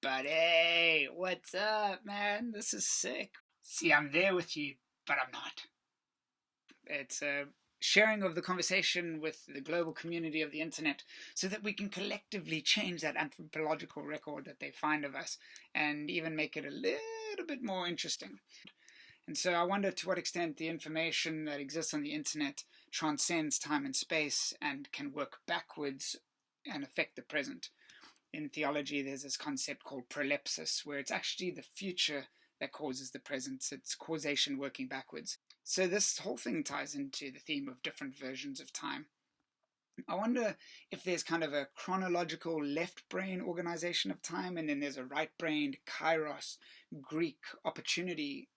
buddy. What's up, man? This is sick. See, I'm there with you, but I'm not. It's a sharing of the conversation with the global community of the internet so that we can collectively change that anthropological record that they find of us and even make it a little bit more interesting. And so I wonder to what extent the information that exists on the internet transcends time and space and can work backwards and affect the present. In theology, there's this concept called prolepsis, where it's actually the future that causes the present. It's causation working backwards. So this whole thing ties into the theme of different versions of time. I wonder if there's kind of a chronological left brain organization of time, and then there's a right brained kairos, Greek opportunity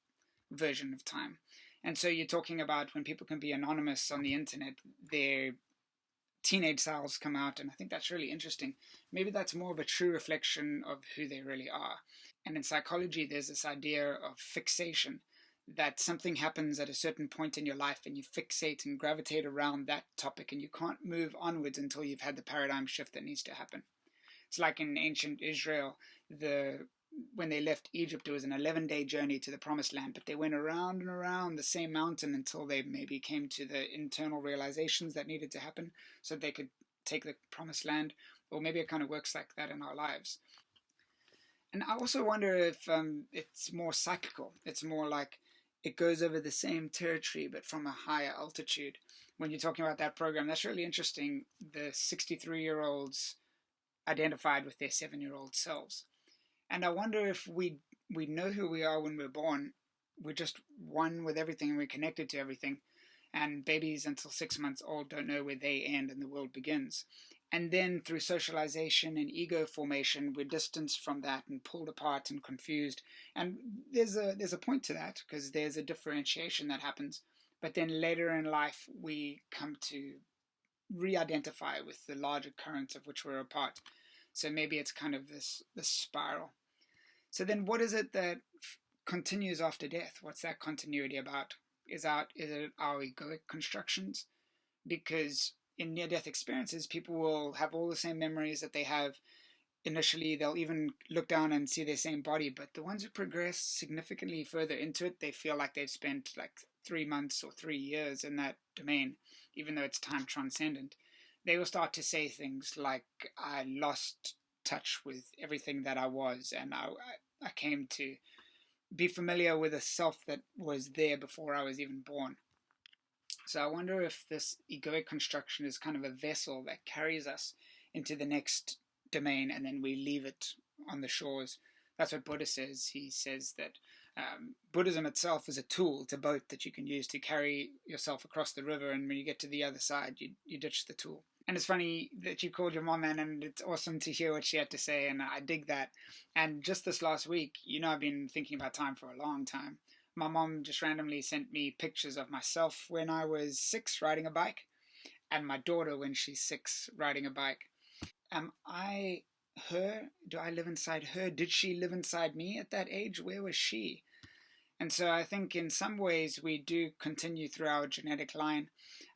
version of time. And so you're talking about when people can be anonymous on the internet, their teenage cells come out, and I think that's really interesting. Maybe that's more of a true reflection of who they really are. And in psychology, there's this idea of fixation, that something happens at a certain point in your life and you fixate and gravitate around that topic, and you can't move onwards until you've had the paradigm shift that needs to happen. It's like in ancient Israel, when they left Egypt, it was an 11-day journey to the promised land, but they went around and around the same mountain until they maybe came to the internal realizations that needed to happen so they could take the promised land. Or maybe it kind of works like that in our lives. And I also wonder if it's more psychical. It's more like it goes over the same territory but from a higher altitude. When you're talking about that program, that's really interesting. The 63-year-olds identified with their 7-year-old selves. And I wonder if we know who we are when we're born. We're just one with everything, and we're connected to everything. And babies until 6 months old don't know where they end and the world begins. And then through socialization and ego formation, we're distanced from that and pulled apart and confused. And there's a point to that, because there's a differentiation that happens. But then later in life, we come to re-identify with the larger currents of which we're a part. So maybe it's kind of this spiral. So then what is it that continues after death? What's that continuity about? Is it our egoic constructions? Because in near-death experiences, people will have all the same memories that they have initially. They'll even look down and see their same body, but the ones who progress significantly further into it, they feel like they've spent like 3 months or 3 years in that domain, even though it's time transcendent. They will start to say things like, I lost touch with everything that I was, and I came to be familiar with a self that was there before I was even born. So I wonder if this egoic construction is kind of a vessel that carries us into the next domain, and then we leave it on the shores. That's what Buddha says. He says that Buddhism itself is a tool, it's a boat that you can use to carry yourself across the river, and when you get to the other side, you ditch the tool. And it's funny that you called your mom, man, and it's awesome to hear what she had to say, and I dig that. And just this last week, I've been thinking about time for a long time. My mom just randomly sent me pictures of myself when I was 6 riding a bike, and my daughter when she's 6 riding a bike. Am I her? Do I live inside her? Did she live inside me at that age? Where was she? And so I think in some ways we do continue through our genetic line,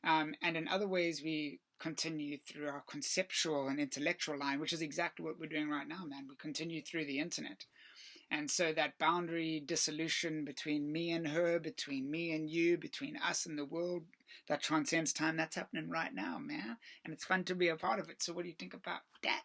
and in other ways we continue through our conceptual and intellectual line, which is exactly what we're doing right now, man. We continue through the internet. And so that boundary dissolution between me and her, between me and you, between us and the world that transcends time, that's happening right now, man. And it's fun to be a part of it. So what do you think about that?